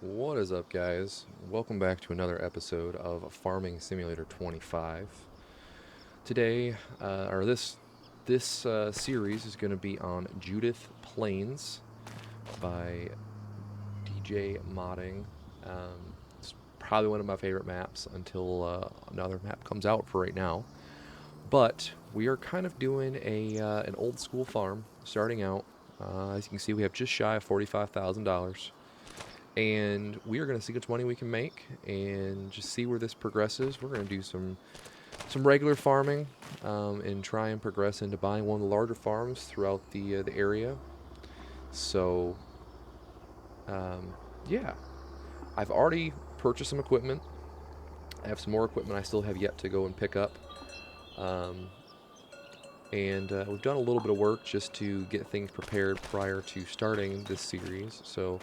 What is up, guys? Welcome back to another episode of Farming Simulator 25. Today, or this series is going to be on Judith Plains by DJ Modding. It's probably one of my favorite maps until another map comes out for right now. But we are kind of doing a an old school farm starting out. As you can see, we have just shy of $45,000 and we are going to see how much money we can make and just see where this progresses. We're going to do some regular farming and try and progress into buying one of the larger farms throughout the area. So, um, yeah, I've already purchased some equipment. I have some more equipment I still have yet to go and pick up. Um, and we've done a little bit of work just to get things prepared prior to starting this series. So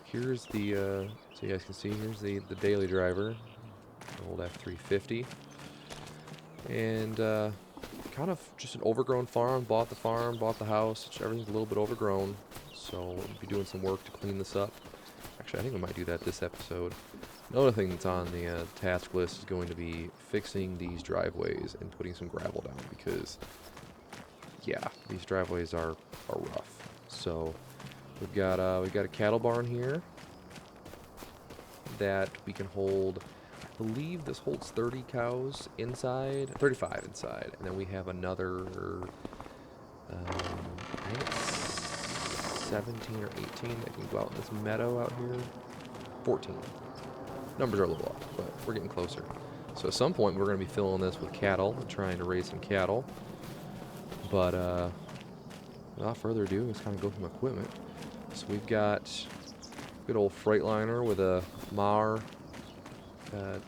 here's so you guys can see, here's the daily driver, old F350, and kind of just an overgrown farm. Bought the farm, bought the house. Everything's a little bit overgrown, so we'll be doing some work to clean this up. Actually, I think we might do that this episode. Another thing that's on the task list is going to be fixing these driveways and putting some gravel down because, yeah, these driveways are rough. So we've got a cattle barn here that we can hold. I believe this holds 30 cows inside, 35 inside, and then we have another, I think it's 17 or 18 that can go out in this meadow out here. 14. Numbers are a little off, but we're getting closer. So at some point we're going to be filling this with cattle and trying to raise some cattle. But without further ado, let's kind of go through equipment. So we've got good old Freightliner with a Mar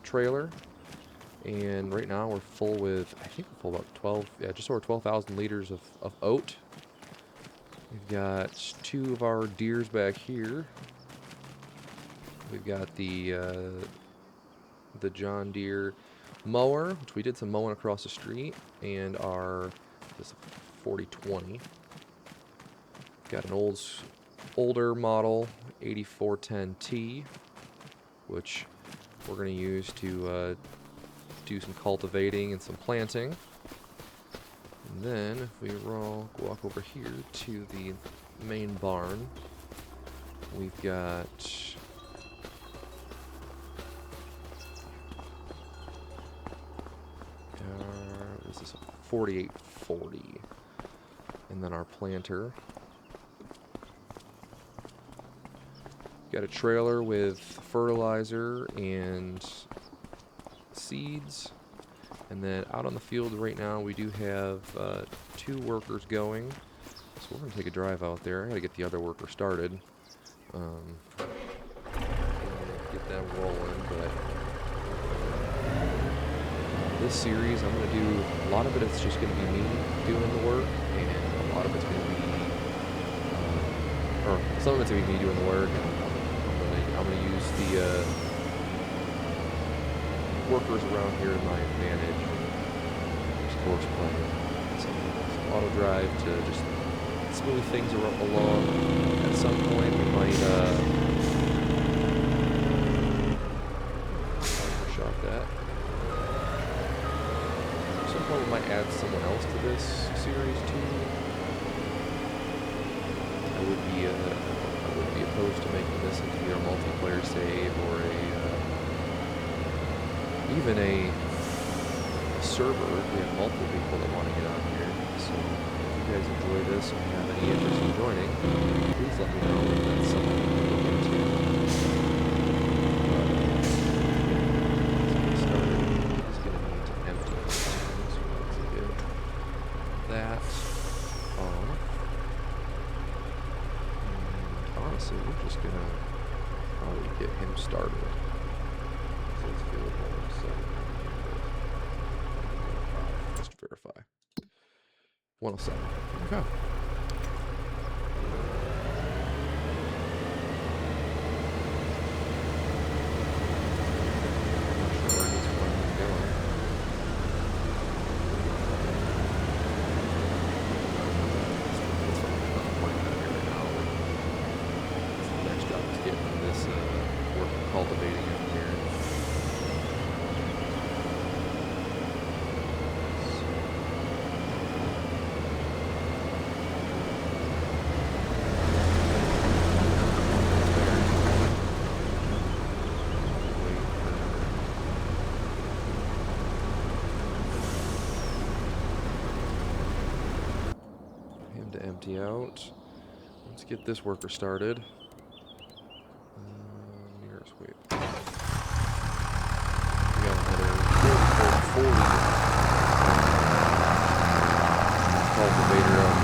trailer, and right now we're full with, I think we're full about 12, yeah, just over 12,000 liters of oat. We've got two of our deers back here. We've got the John Deere mower, which we did some mowing across the street, and our this 4020. Got an older model 8410T, which we're going to use to do some cultivating and some planting. And then if we walk over here to the main barn, we've got this is a 4840, and then our planter. Got a trailer with fertilizer and seeds. And then out on the field right now we do have two workers going. So we're going to take a drive out there. I got to get the other worker started. Get them rolling. But this series I'm going to do, a lot of it it's just going to be me doing the work. And a lot of it's going to be, or some of it's going to be me doing the work. I'm going to use the workers around here to my advantage. Just course playing some auto drive to just smooth things along. At some point we might shot that. At some point we might add someone else to this series too. I would be opposed to making this into a multiplayer save or even a server if we have multiple people that want to get on here. So if you guys enjoy this and have any interest in joining, please let me know if that's something you can look into. Let's get started. It's going to need to empty this thing, so let's get that on. And honestly, we're just going to probably get him started. So let's go ahead and just verify. 107. Okay. Not sure where he's going. It's from the point right now. The next job is getting this cultivating it here. Him to empty out. Let's get this worker started. Mirror sweep. We got another 40 cultivator out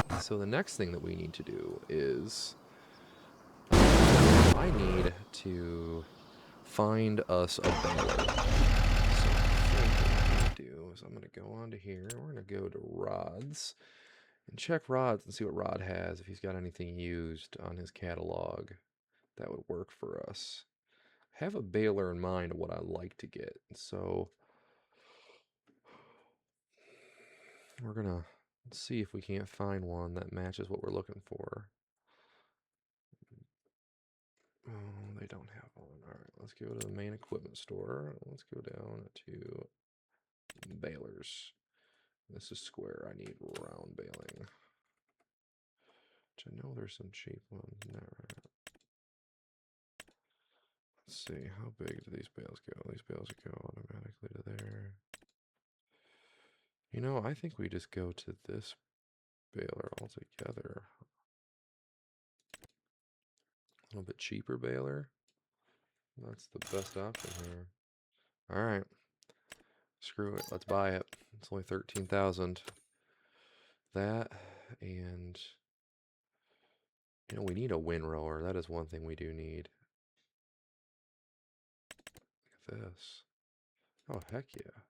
here. So the next thing that we need to do is I need to find us a baler. So I think what I'm going to do is I'm going to go onto here. We're going to go to rods and check rods and see what Rod has, if he's got anything used on his catalog that would work for us. I have a baler in mind of what I like to get, so we're gonna see if we can't find one that matches what we're looking for. Oh, they don't have one. Alright, let's go to the main equipment store. Let's go down to balers. This is square. I need round baling. Which I know there's some cheap ones. Let's see, how big do these bales go? These bales go automatically to there. You know, I think we just go to this baler altogether. A little bit cheaper baler. That's the best option here. Alright. Screw it. Let's buy it. It's only 13,000. That, and you know, we need a windrower. That is one thing we do need. Look at this. Oh, heck yeah.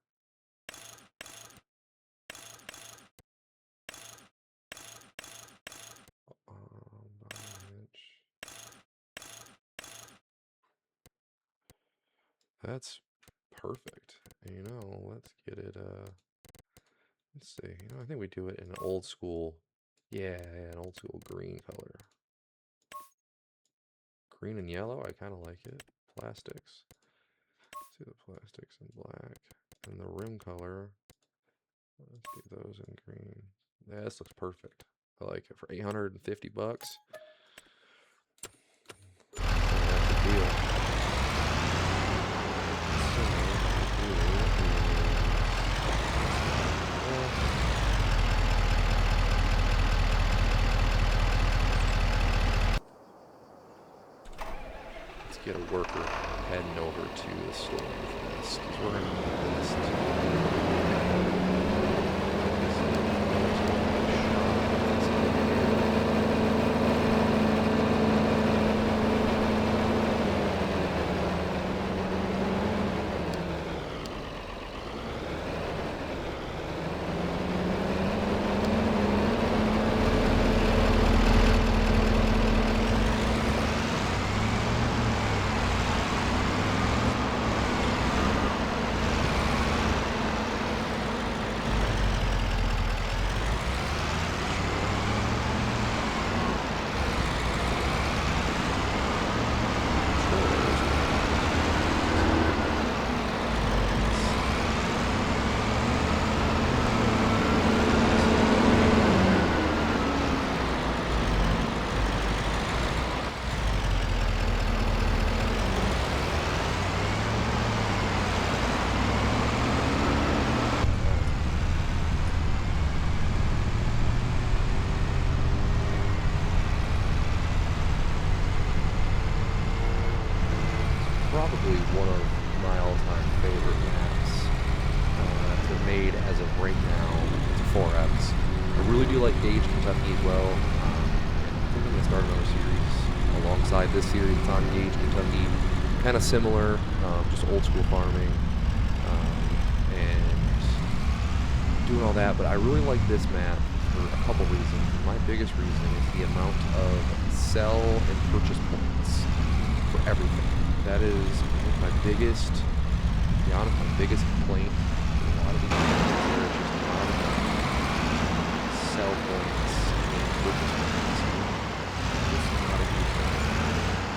That's perfect. And, you know, let's get it, let's see. You know, I think we do it in an old school, yeah, an old school green color. Green and yellow, I kind of like it. Plastics. Let's see the plastics in black. And the rim color, let's get those in green. Yeah, this looks perfect. I like it. For 850 bucks. That's a deal. Let's get a worker heading over to the store for this, because we're going to need this probably one of my all-time favorite maps that are made as of right now. It's 4Fs. I really do like Gage, Kentucky as well. I think I'm going to start another series alongside this series. It's on Gage, Kentucky. Kind of similar, just old school farming and doing all that. But I really like this map for a couple reasons. My biggest reason is the amount of sell and purchase points for everything. That is, I think, my biggest, to be honest, my biggest complaint with a lot of these games. There's just a lot of sell points and purchase points. It's not a huge thing.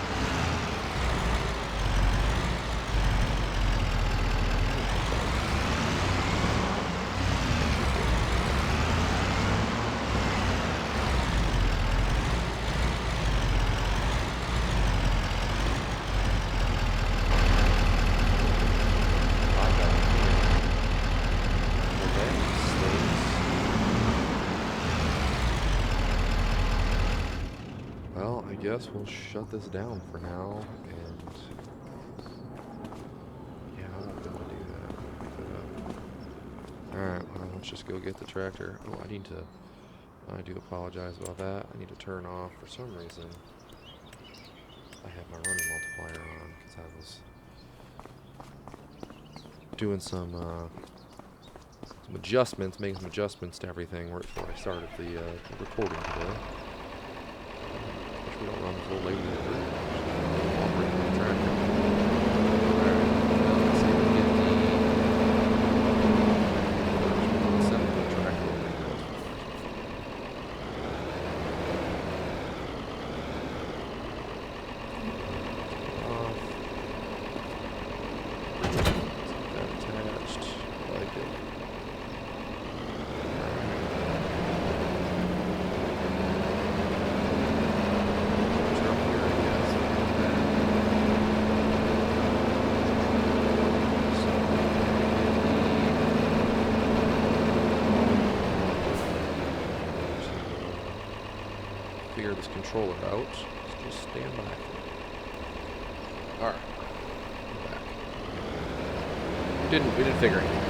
Well, I guess we'll shut this down for now, and yeah, I won't be able to do that. Pick that up. Alright, well, let's just go get the tractor. Oh, I do apologize about that. I need to turn off, for some reason, I have my running multiplier on, because I was doing some adjustments, making some adjustments to everything right before I started the recording today. Which we don't run this little lady over. Operating the tractor. Alright, now let's see if we can get the set the tractor over here. Off. That attached. I like it. Figure this controller out. Let's just stand by for it. Alright. We're back. We didn't figure anything out.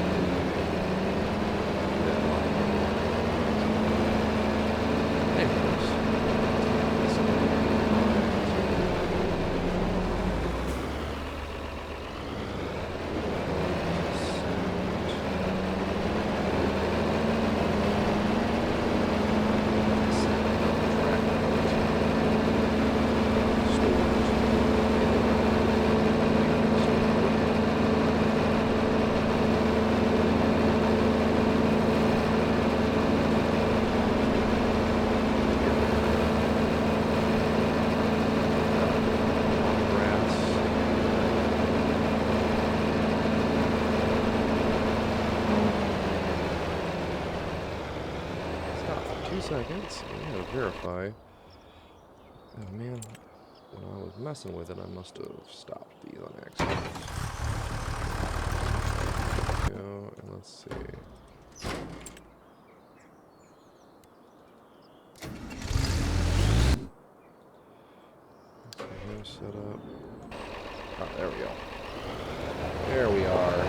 Anyways. Seconds. I gotta verify. Oh man, when I was messing with it, I must have stopped these on accident. Go and let's see. Let's see, set up. Oh, there we go. There we are.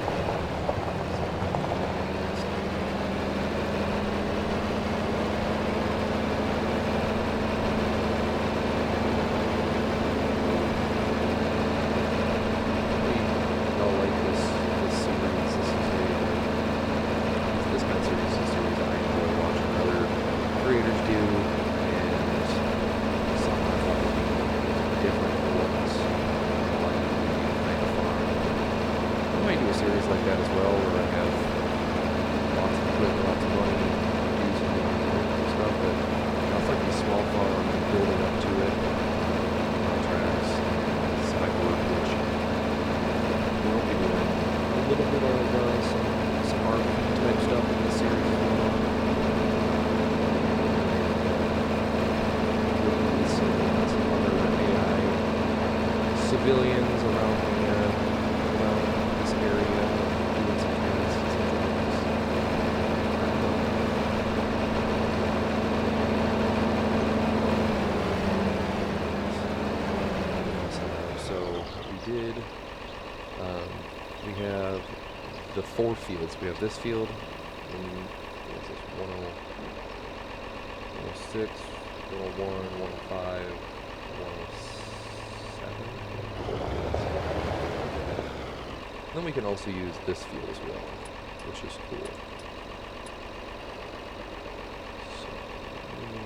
Series like that as well, where I have lots of equipment, lots of money, do some stuff, but it's like a small farm, building up to it, contracts, side work, which we'll be doing a little bit of some art type stuff in this series as well. Some other AI civilians around this area doing some tests and some drawings. So we did, we have the 4 fields. We have this field, and what's this, 106, 101, 105, 107. Then we can also use this field as well, which is cool. So, let me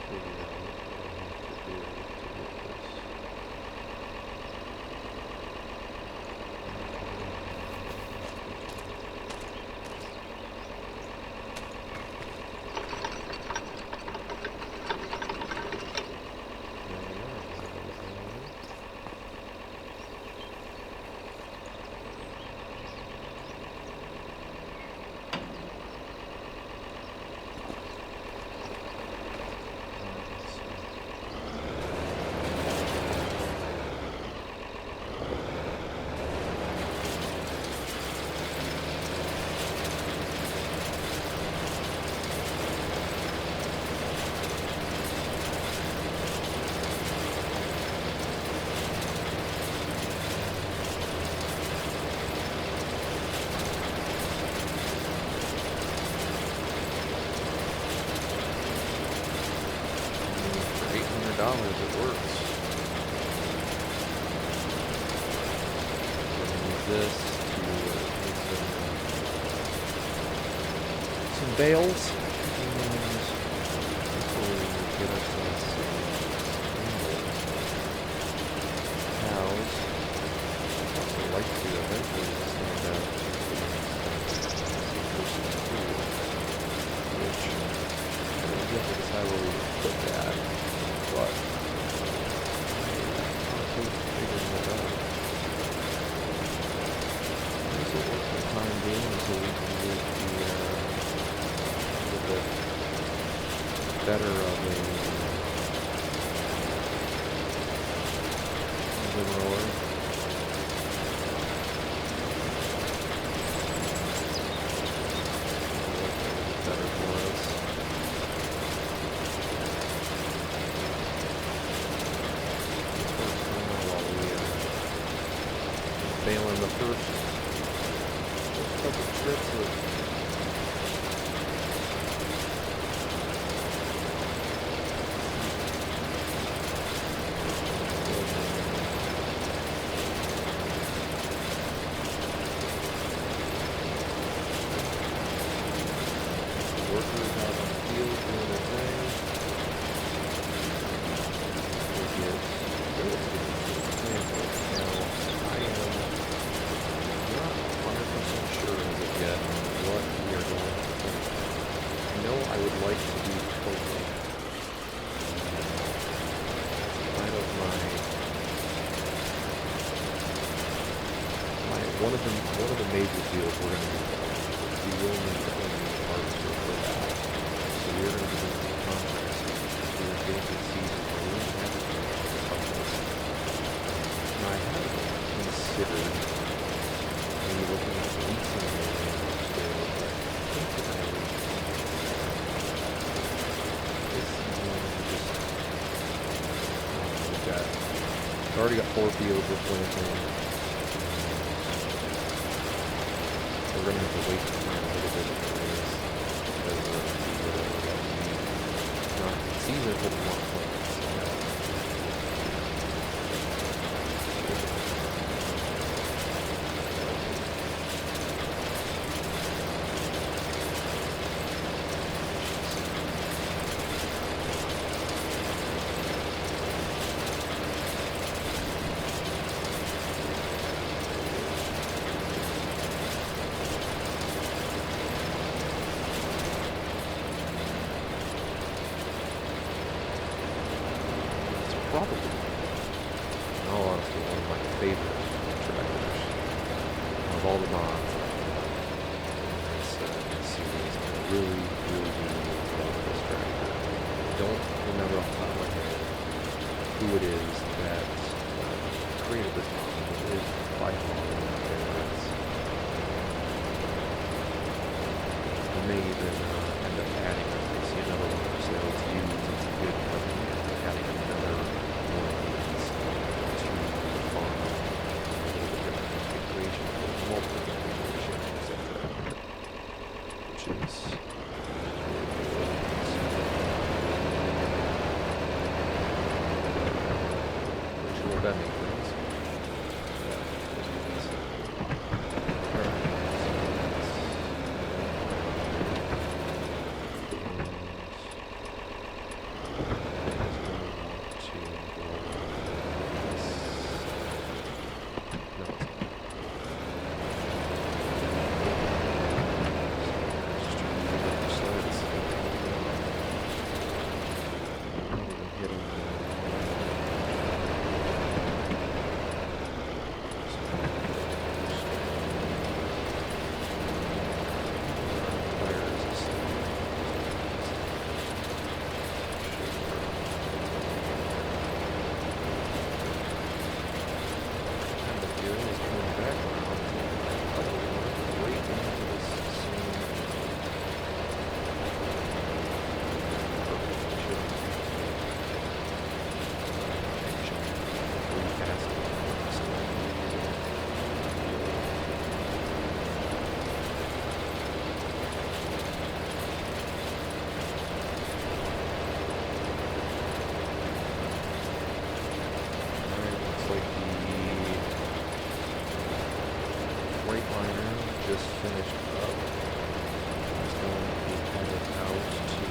figure out what I have to do to get this. it works. We're gonna use this to make some bales, and hopefully get ourselves some cows. I'd also like to eventually stand up which we have to decide where we put that, but I'm close to figuring that out. This will work for the time being until we can get a little bit better of a roller. Better for us. Failing the first couple trips of workers out on the field doing their thing. Now, I am not 100% sure as of yet what we are going to do. I know I would like to do totally. Kind of one of the major fields we're going to do. We will need to own the harvester for that. So we're going to be doing the contracts. We're getting to the season where we don't have to do the harvest. Now I have considered maybe looking at leasing the land still, but I think that I would this season we've already got 4 fields we're planting. We're going to have to wait to find a little bit of areas because we're going to see whatever that we need. Not season, but we want plants. Probably, in all honesty, one of my favorite tractors of all the mods in this series. I really, really, really love this tractor. I don't remember off the top of my head who it is that created this mod, but it is by far one of my favorites. I may even end up adding it. I see another one for sale. It's used. It's a good company. Adding another one of these to the farm. A little bit different configuration, multiple configurations, which is pretty sure what that means. this finished up. It's going to be headed out to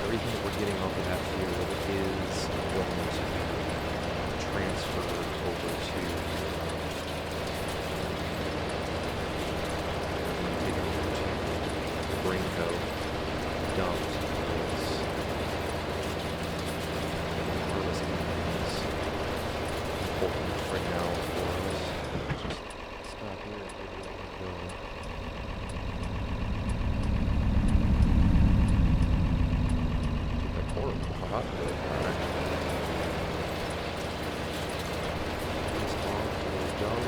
everything that we're getting off of that field is going to be transferred over to take it over to the Brainco dumped as harvesting is important right now for us. Just stop here and get it going. Hot really hard. This off to the dump.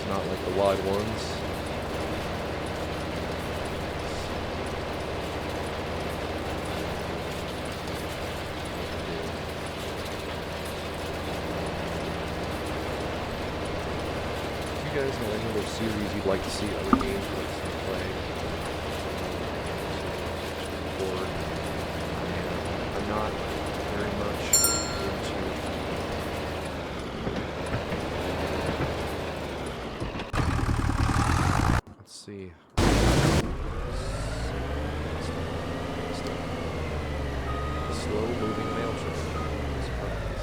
Not like the wide ones. If you guys know any other series you'd like to see, other games you'd like to see play, or I'm not very much into see. Slow moving mail train. Surprise.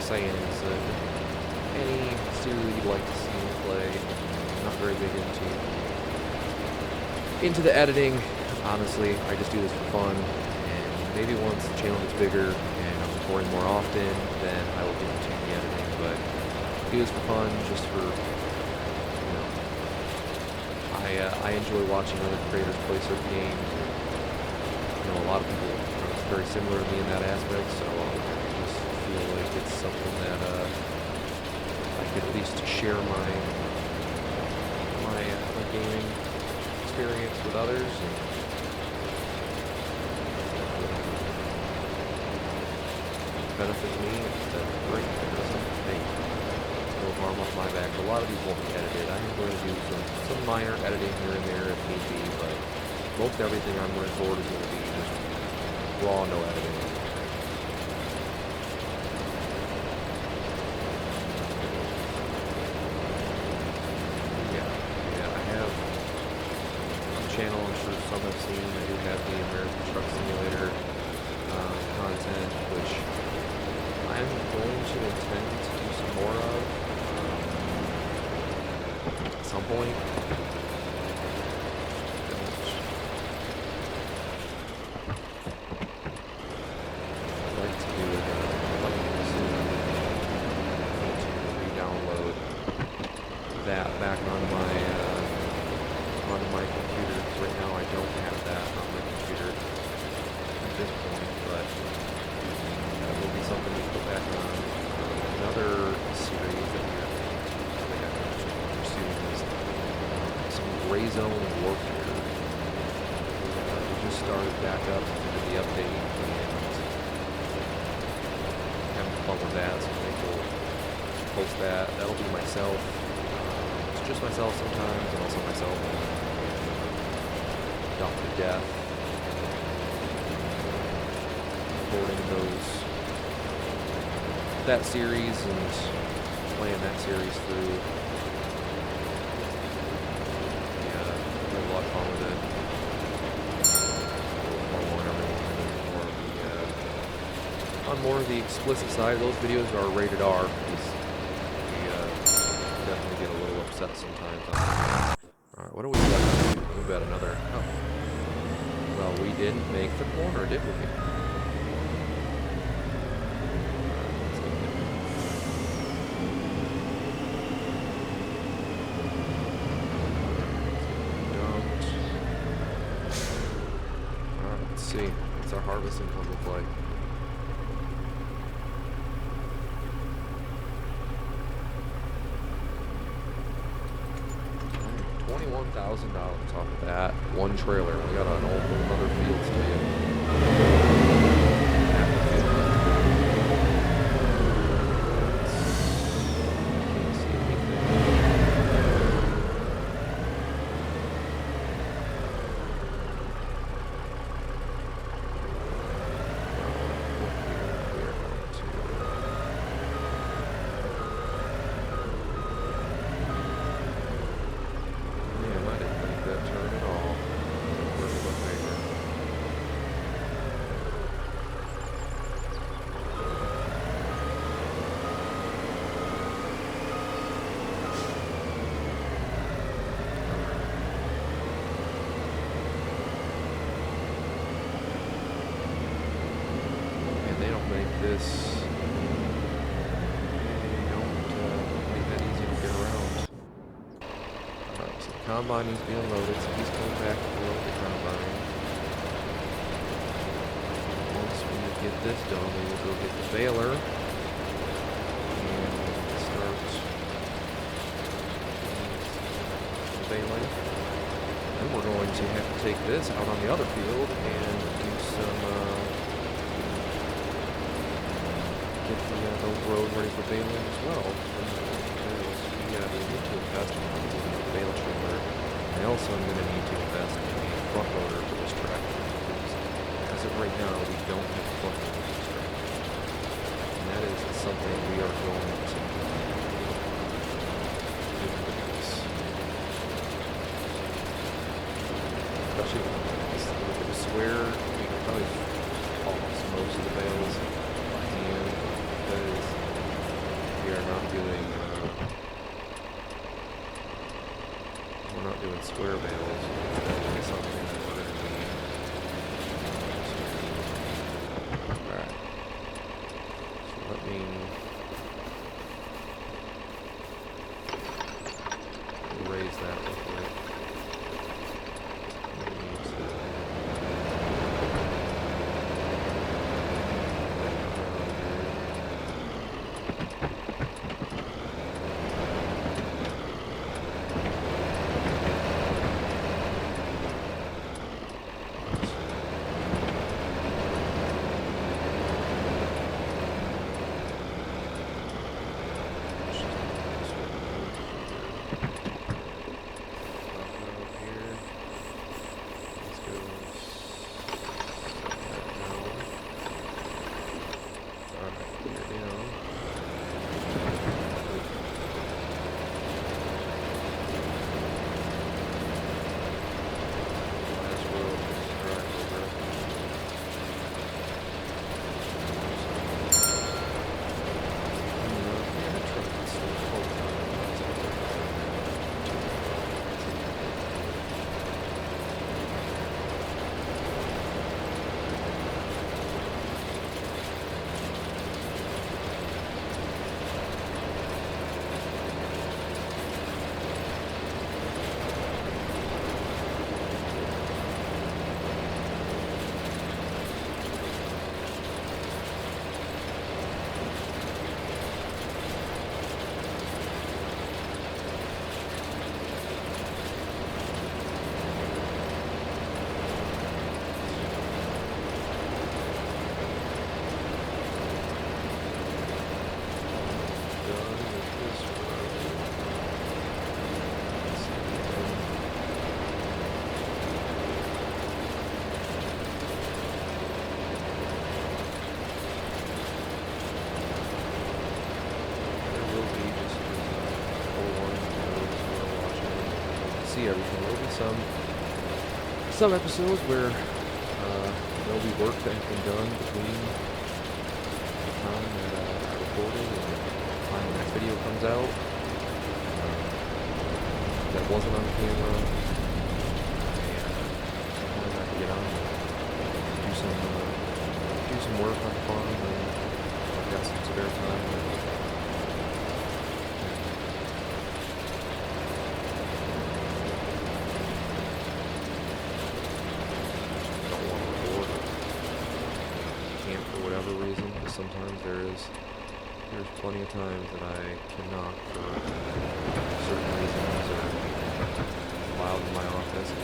Saying is that any series you'd like to see me play, I'm not very big into the editing. Honestly, I just do this for fun, and maybe once the channel gets bigger and I'm recording more often, then I will get into the editing. But I do this for fun, just for I enjoy watching other creators play certain games. A lot of people are very similar to me in that aspect, so feel like it's something that I could at least share my gaming experience with others. And if it benefits me, that's great. If it doesn't, hey, no harm off my back. A lot of these won't be edited. I am going to do some minor editing here and there if need be, but most everything I'm going to record is going to be just raw, no editing. Channel, I'm sure some have seen, I do have the American Truck Simulator content, which I'm going to intend to do some more of at some point. I'd like to do it, re-download that back onto my computer. Right now I don't have that on my computer at this point, but that will be something we put back on. Another series that I think I've mentioned pursuing is some Gray Zone Warfare. We just started back up into the update and having fun with that, so I think we'll post that. That'll be myself. It's just myself sometimes, and also myself Dr. Death, recording that series and playing that series through. Yeah, I had a lot of fun with it. on more of the explicit side. Those videos are rated R. We definitely get a little upset sometimes. Alright, what do we got? We've got another. Oh. Well, we didn't make the corner, did we? See, what's our harvest income look like? $21,000 off of that one trailer. We got an whole other field to do. Can't see anything. This don't make that easy to get around. Alright, so the combine needs to be unloaded, so he's coming back to load the combine. Once we get this done, we will go get the baler and start the baling. Then we're going to have to take this out on the other field and do some get the road ready for baling as well. We need to invest in the bale trailer. And also I'm going to need to invest in a front loader for this tractor. As of right now, we don't have a front loader for this tractor. And that is something we are going to do with this. Especially with the swear, we can probably toss most of the bales by hand. Because we are not doing, we're not doing square bales. That is something that we're going to need. Alright. So let me raise that real quick. See everything. There'll be some episodes where there'll be work that has been done between time that I recorded and the time the next video comes out. That wasn't on camera. Sometimes I have to get on and do some work on the farm when I've got some spare time. Don't want to record or can't for whatever reason, because sometimes there's plenty of times that I cannot for certain reasons or loud in my office of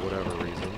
whatever reason.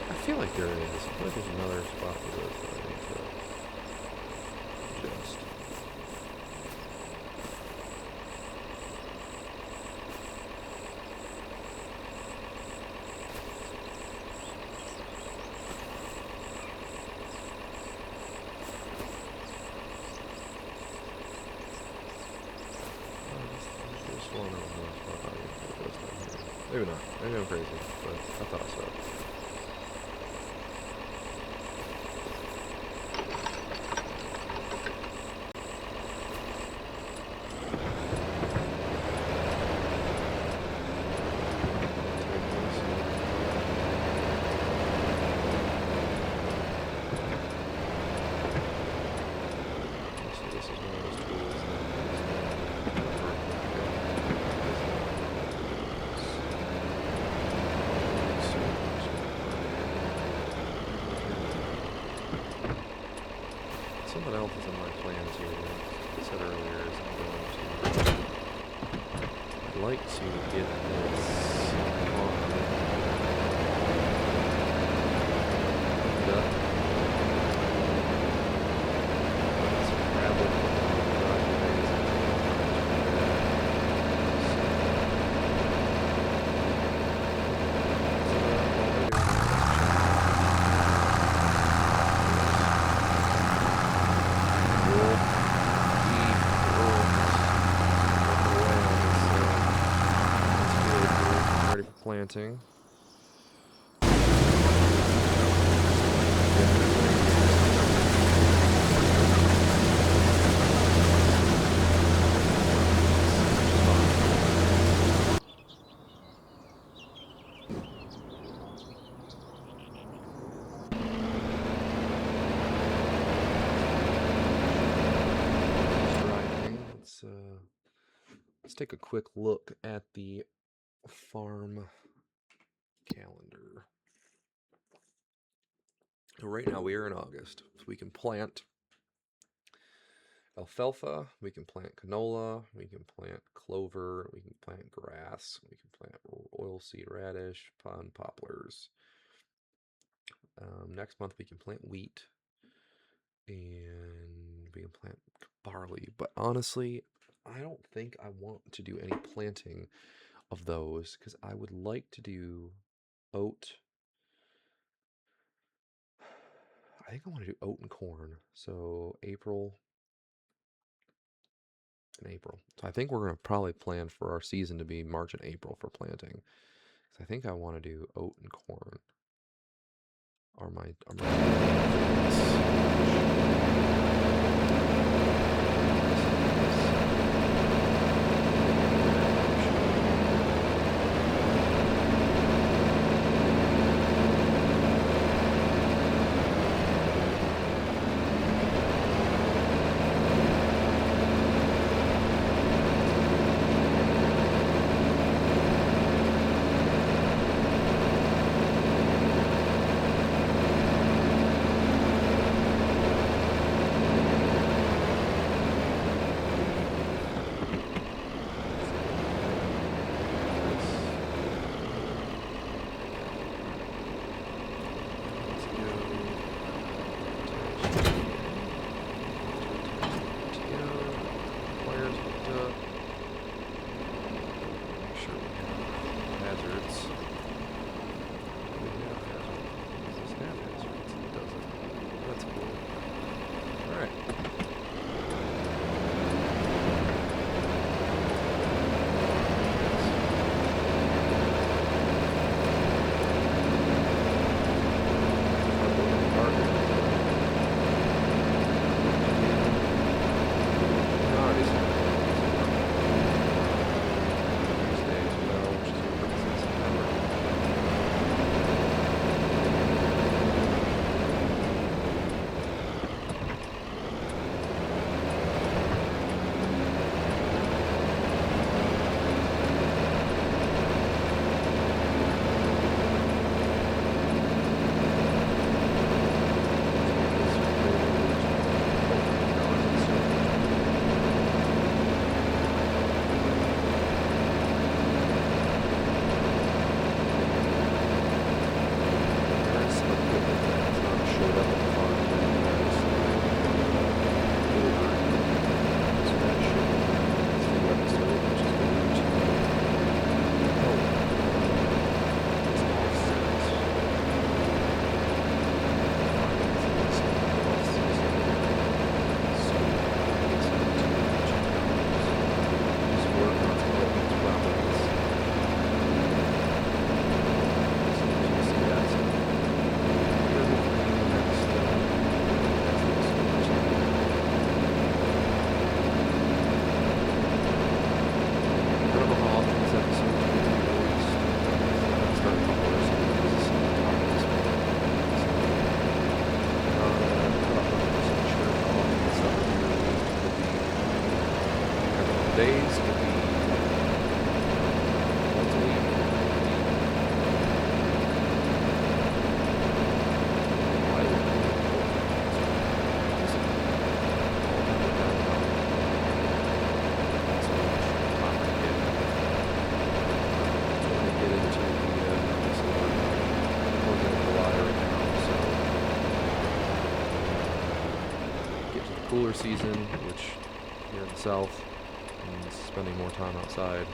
I feel like there is. I feel like there's another spot for this that I need to adjust. Just one more spot. Maybe not. Maybe I'm crazy, but I thought so. Something else is in my plans here. Like I said earlier, is I'd like to get this on done. Some gravel driveways. Planting. Let's take a quick look at the farm calendar. Right now we are in August, so we can plant alfalfa, we can plant canola, we can plant clover, we can plant grass, we can plant oilseed radish, pond poplars. Next month we can plant wheat, and we can plant barley, but honestly, I don't think I want to do any planting of those, because I would like to do oat. I think I want to do oat and corn. So April and April. So I think we're going to probably plan for our season to be March and April for planting. So I think I want to do oat and corn. Are my right. Days could be once a week. Why would get into the July right now, so get to the cooler season, which here in the south means spending more time outside.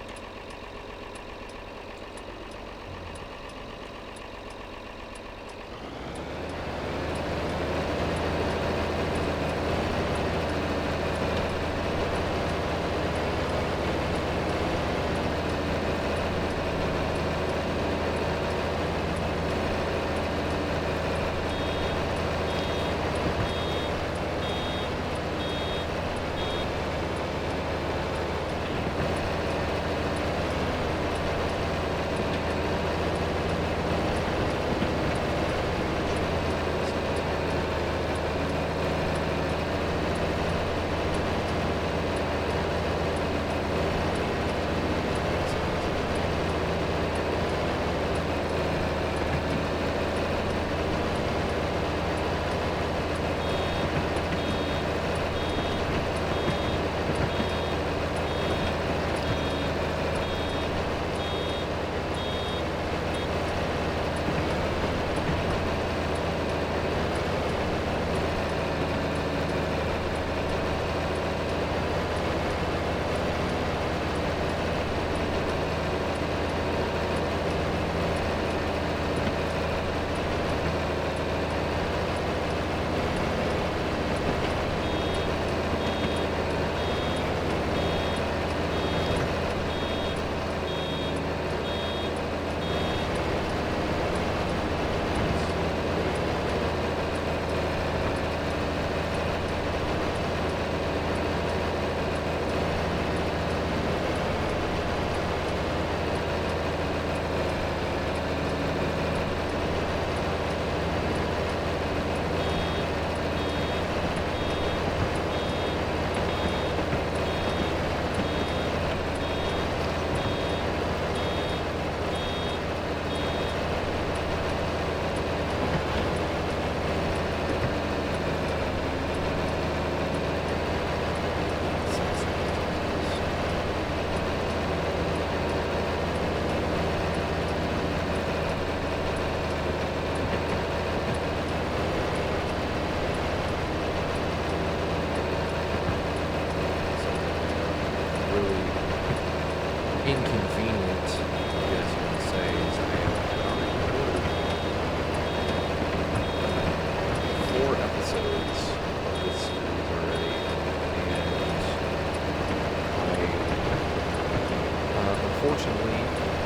unfortunately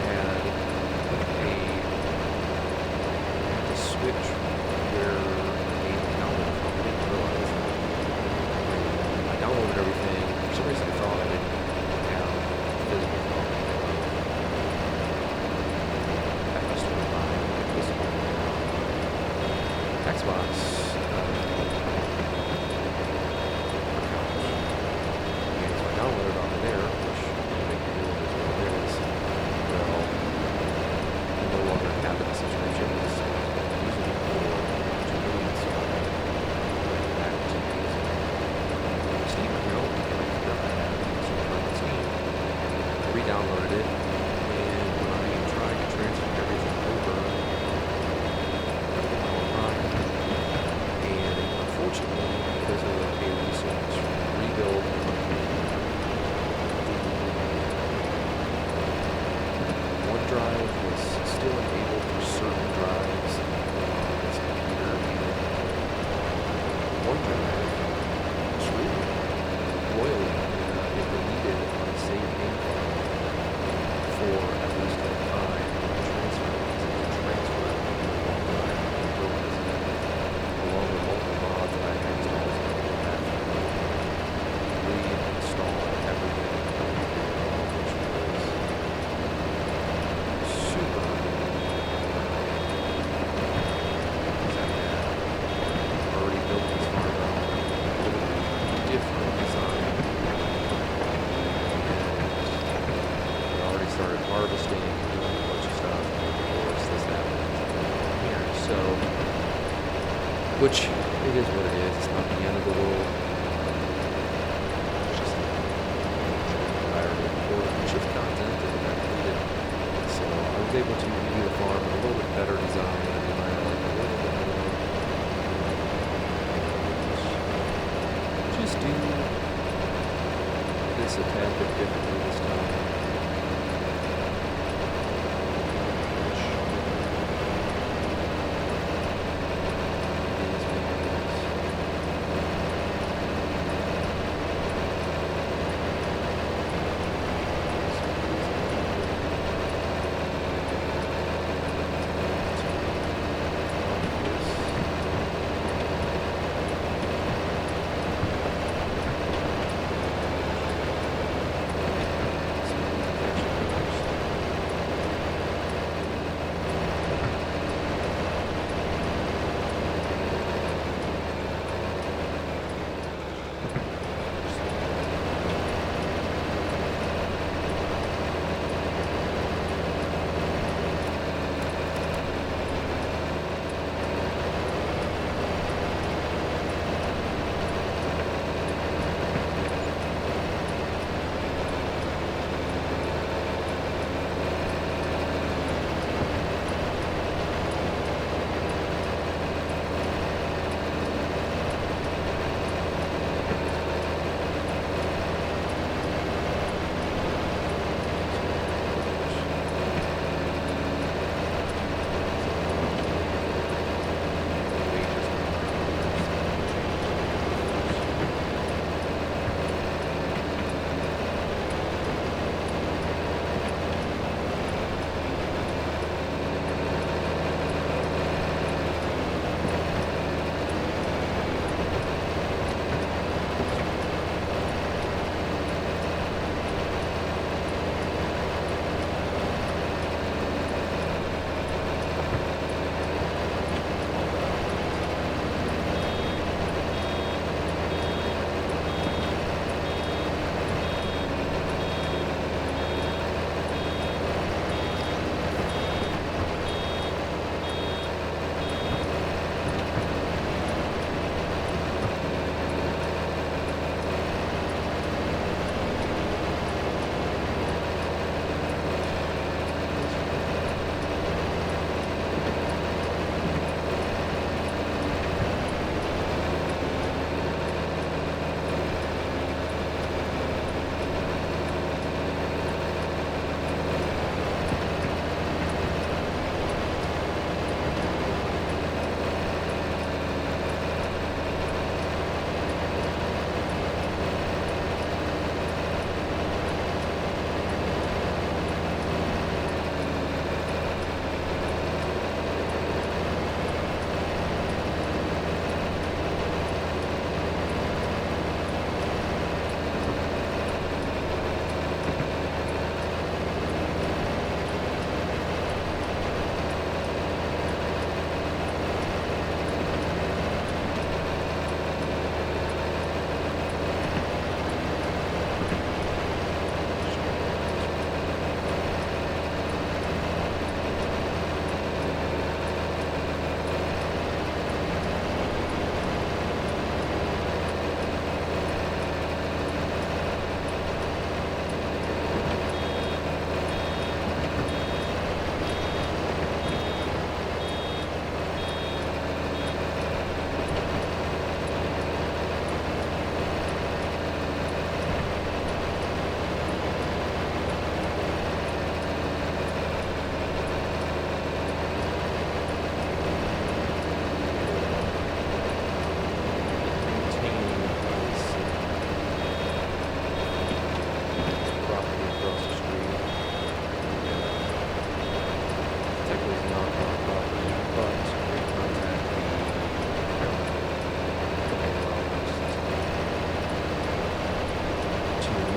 had a switch where the game downloaded from. I didn't realize that. I downloaded everything. For some reason, I thought I didn't have physical copy. That must have been my physical Xbox account. And so I downloaded it on there, which no big deal is what it is. Well, I no longer have that subscription. It's using it for 2 million, so I went back to using the Steam account, and I figured I had some account on Steam. I re-downloaded it, and when I tried to transfer everything over, everything went online. And unfortunately, because of a recent rebuild OneDrive was still enabled for certain drives on this computer, and OneDrive was really royally it deleted on a saved game file for at least like 5 transfers. It could transfer it from OneDrive to Windows, along with multiple mods that I had installed, so I would have to reinstall everything, which was super because I had already built this farm out with a different design, and I already started harvesting and doing a bunch of stuff, and of course this happened here. So, which it is what it is. It's not the end of the world. It's just I already recorded a bunch of content and it got deleted. So I was able to redo the farm in a little bit better design and I like a little bit more. Just do this a tad bit differently this time. Which is what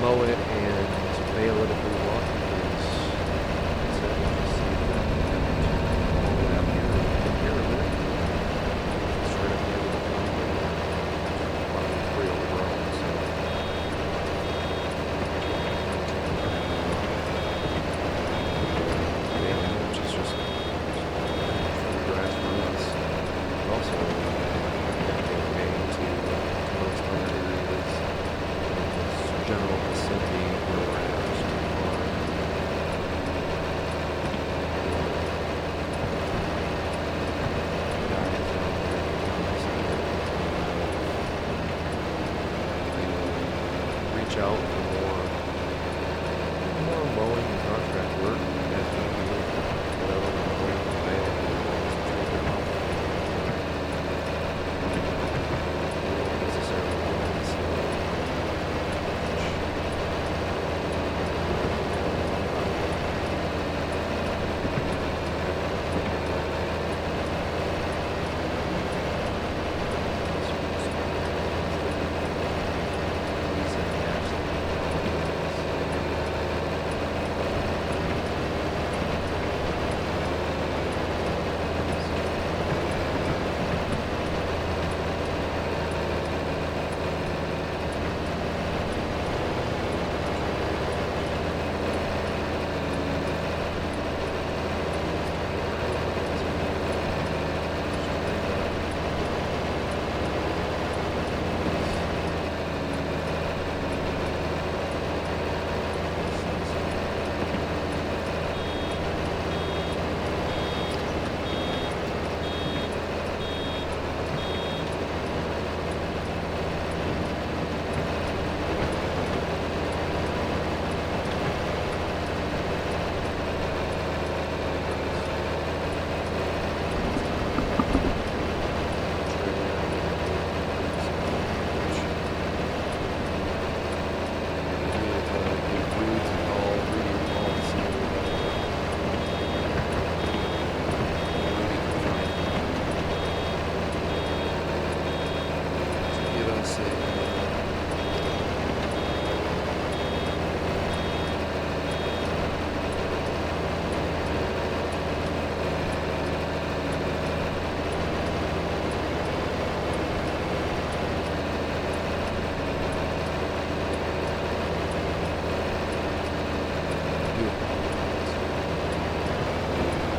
mow it and bale it if we want, because like I said, we just see that all the way up here and take care of it. Straight up here with the concrete. Probably pretty overgrown, so. Yeah, which is just grass for us. But also, okay to most other areas in this general vicinity where we're at, just to farm. Guys down there, reach out for more mowing and contract work as we do whatever we're going to available. Just take it off. We don't necessarily want to see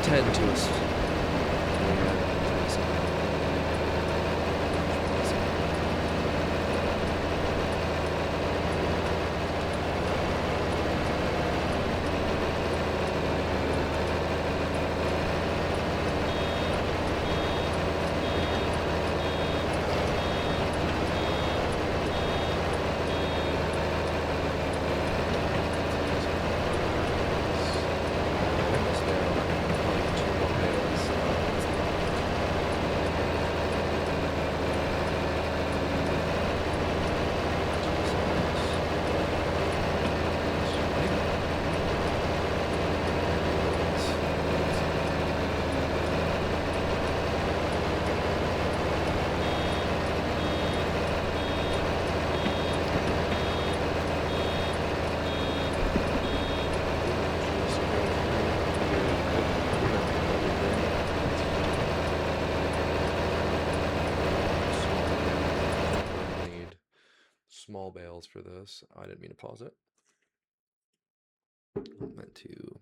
tend to us. Small bales for this. I didn't mean to pause it. I meant to.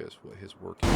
curious what his work is.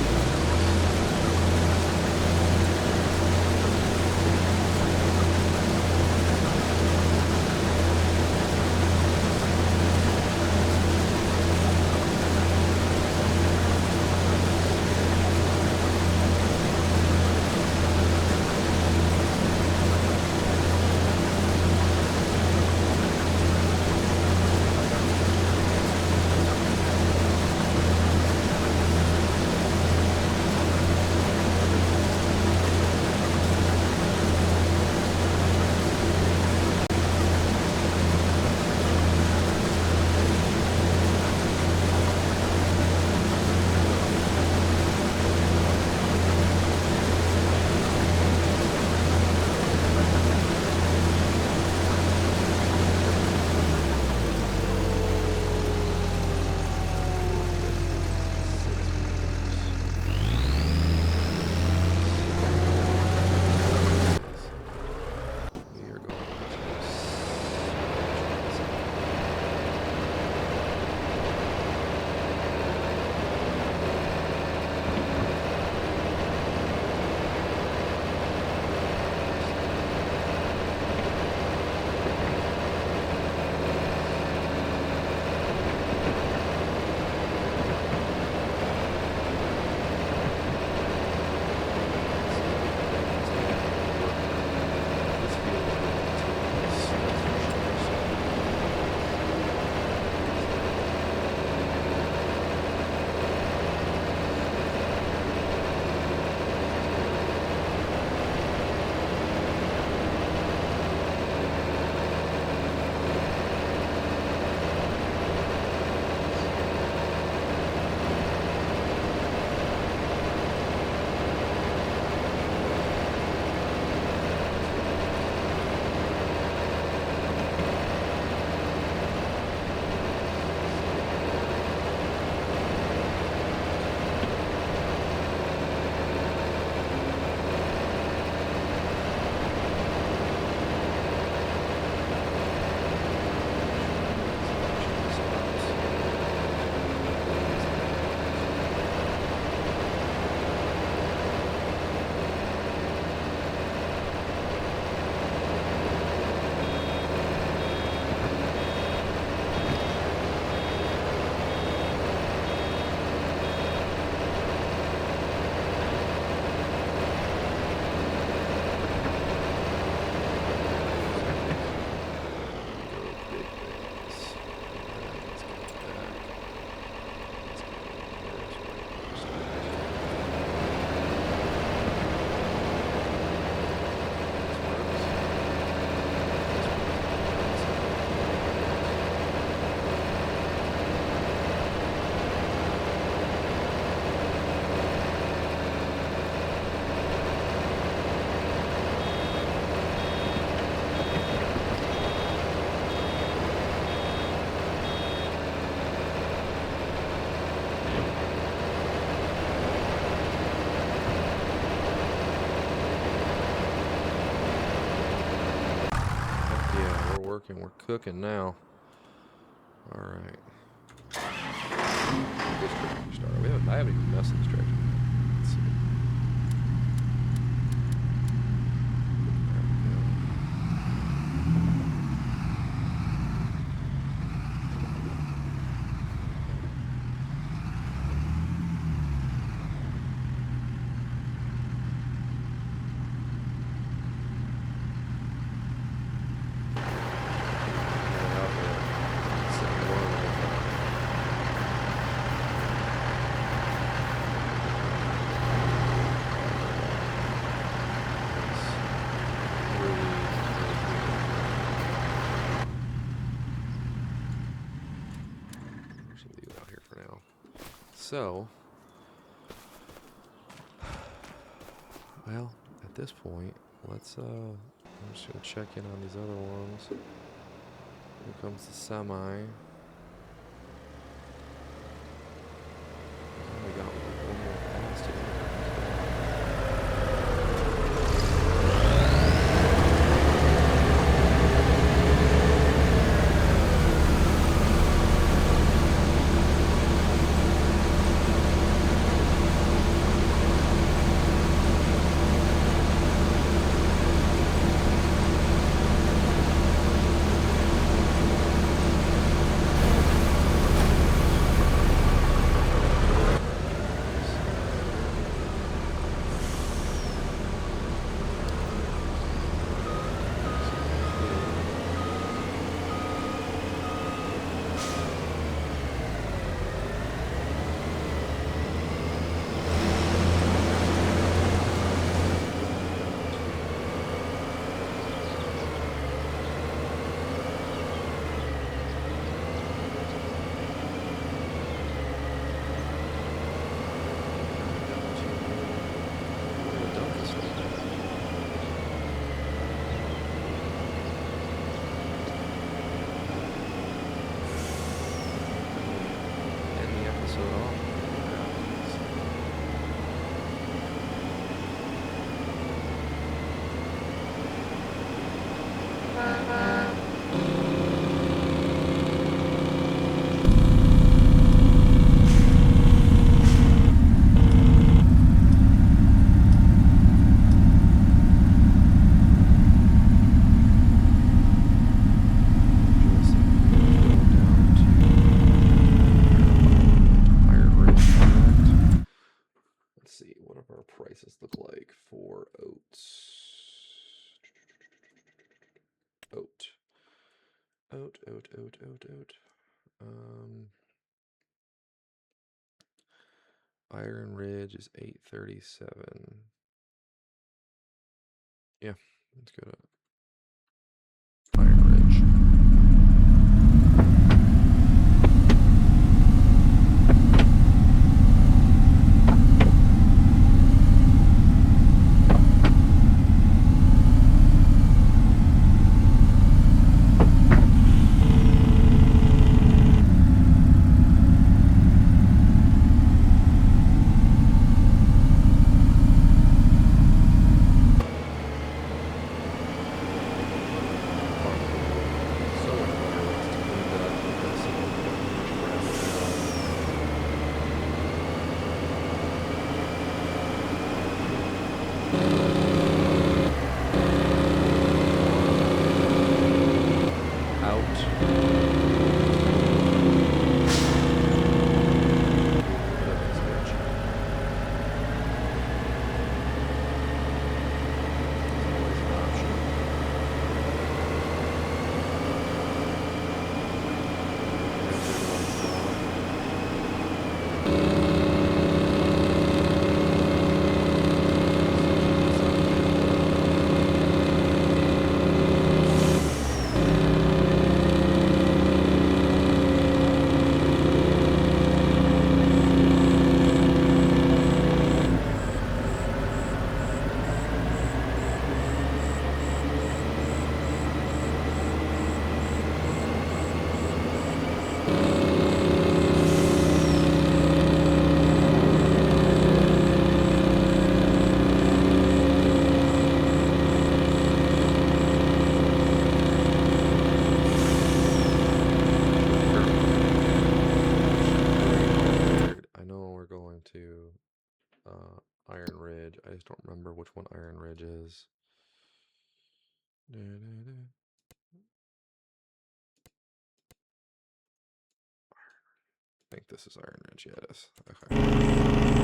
We are going to working. We're cooking now. All right. This tractor started. I haven't even messed with this tractor. Let's see. There we go. So, well, at this point, I'm just gonna check in on these other ones. Here comes the semi. We got one more pass to do. Prices look like for oats. Oat. Iron Ridge is 837. Yeah, let's go to Iron Ridge. Iron Ridge. I just don't remember which one Iron Ridge is. I think this is Iron Ridge. Yeah, it is. Okay.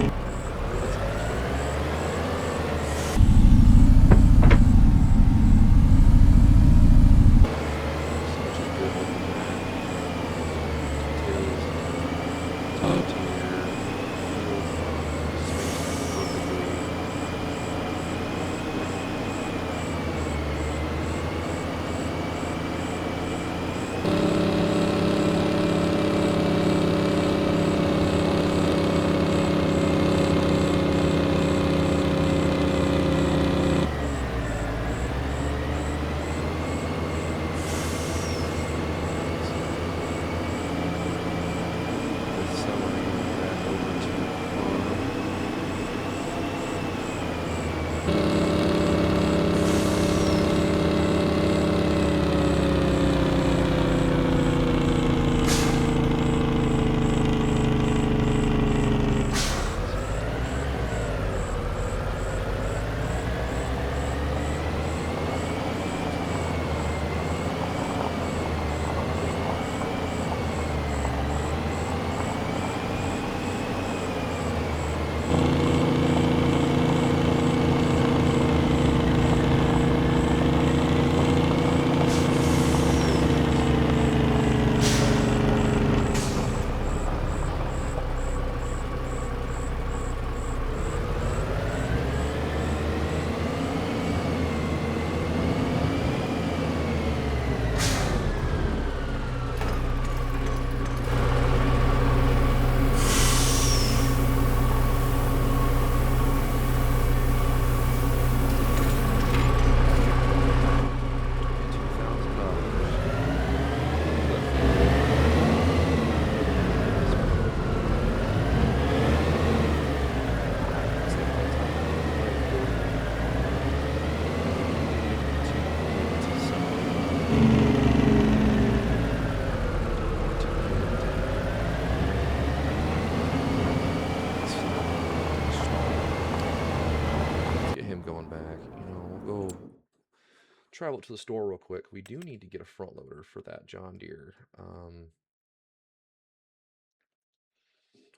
travel to the store real quick. We do need to get a front loader for that John Deere,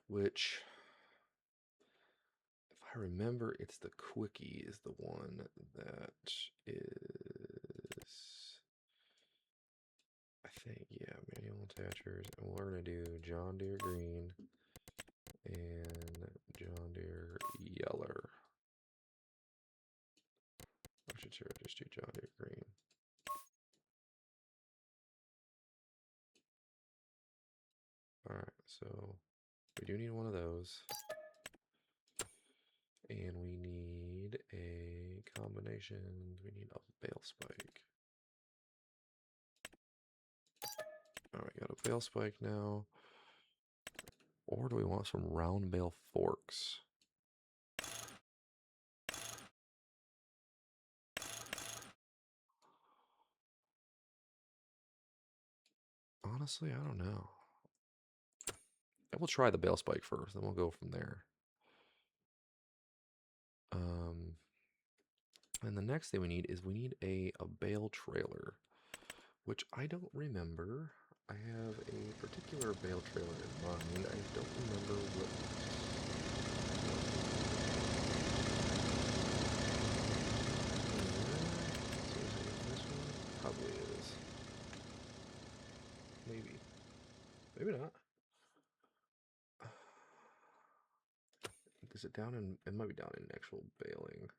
which, if I remember, it's the Quickie is the one that is, I think, yeah, manual attachers. And we're going to do John Deere Green and John Deere Yeller. I should sure just do John Deere Green. Alright, so we do need one of those. And we need a combination. We need a bale spike. Alright, got a bale spike now. Or do we want some round bale forks? Honestly, I don't know. We'll try the bale spike first, then we'll go from there. And the next thing we need is a bale trailer, which I don't remember. I have a particular bale trailer in mind. I don't remember what. This one probably is. Maybe. Maybe not. Is it down in? It might be down in actual baling.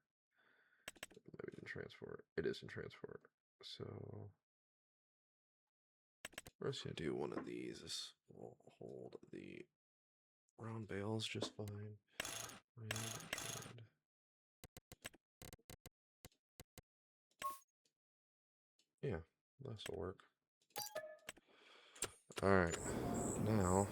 Maybe in transport. It is in transport. So we're just gonna do one of these. This will hold the round bales just fine. Yeah, this will work. Alright, now.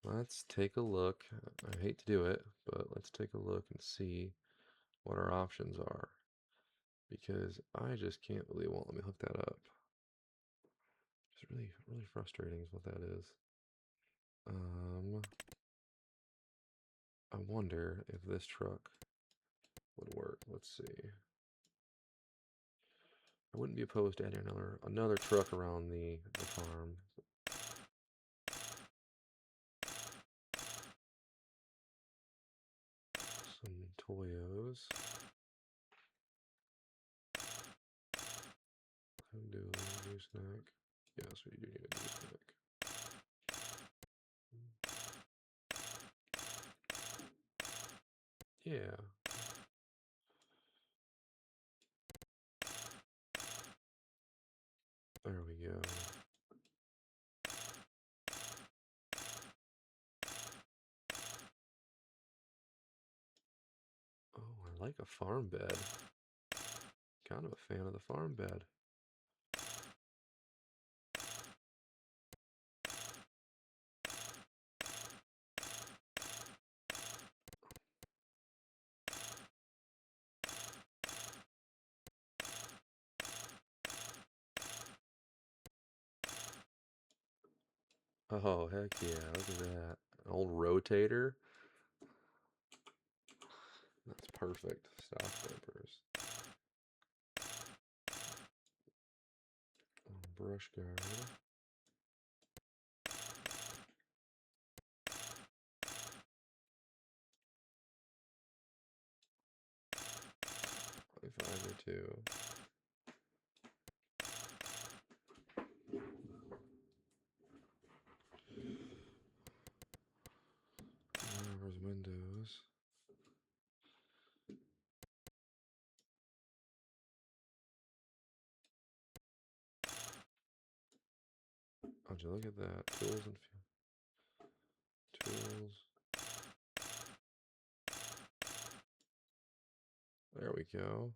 Let's take a look. I hate to do it, but let's take a look and see what our options are. Because I just can't believe it won't let me hook that up. It's really frustrating is what that is. I wonder if this truck would work. Let's see. I wouldn't be opposed to adding another truck around the farm. Some Toyos. Do a gooseneck. Yes, we do need a gooseneck. Yeah. There we go. Oh, I like a farm bed. Kind of a fan of the farm bed. Oh, heck yeah. Look at that. An old rotator. That's perfect. Stock flippers. Brush guard. Five or two. There's windows. Oh, did you look at that? Tools and tools. There we go.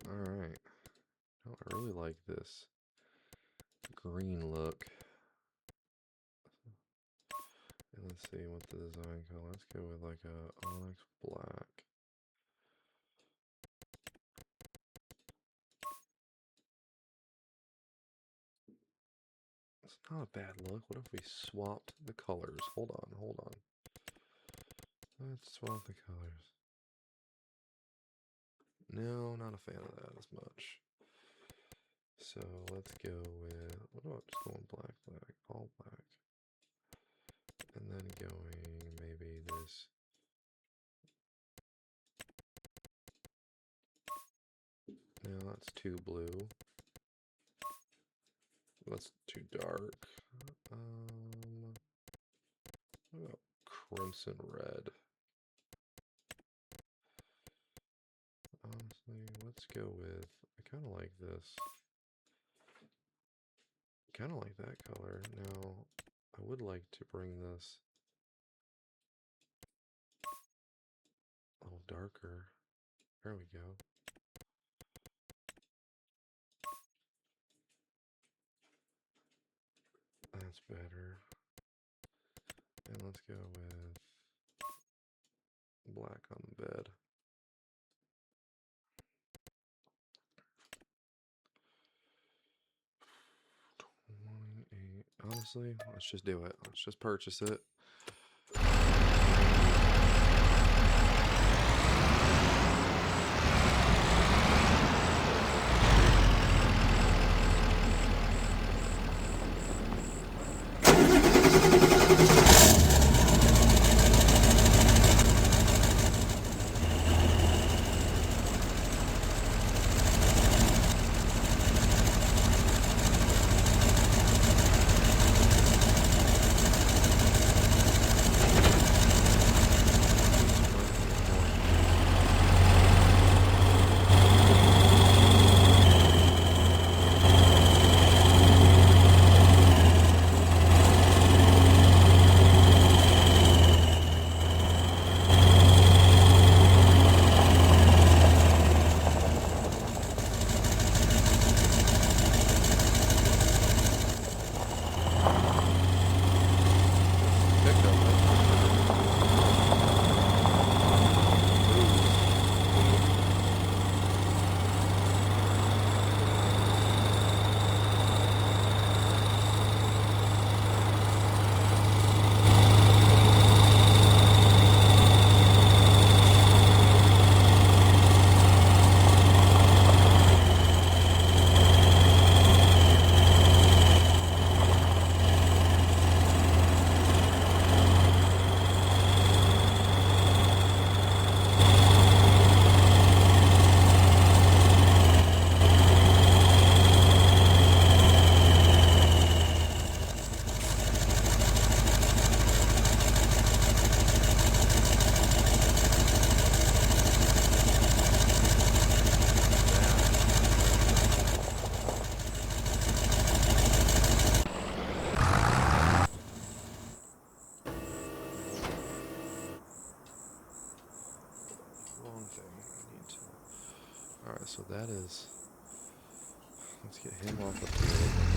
Alright. Oh, I really like this green look. And let's see what the design color. Let's go with like a onyx black. It's not a bad look. What if we swapped the colors? Hold on, hold on. Let's swap the colors. No, not a fan of that as much. So let's go with, what about just going black, black, all black. And then going maybe this. No, that's too blue. That's too dark. What about crimson red? Honestly, let's go with, I kind of like this. Kind of like that color. Now, I would like to bring this a little darker. There we go. That's better. And let's go with black on the bed. Honestly, let's just do it. Let's just purchase it. Alright, so that is... Let's get him off the field.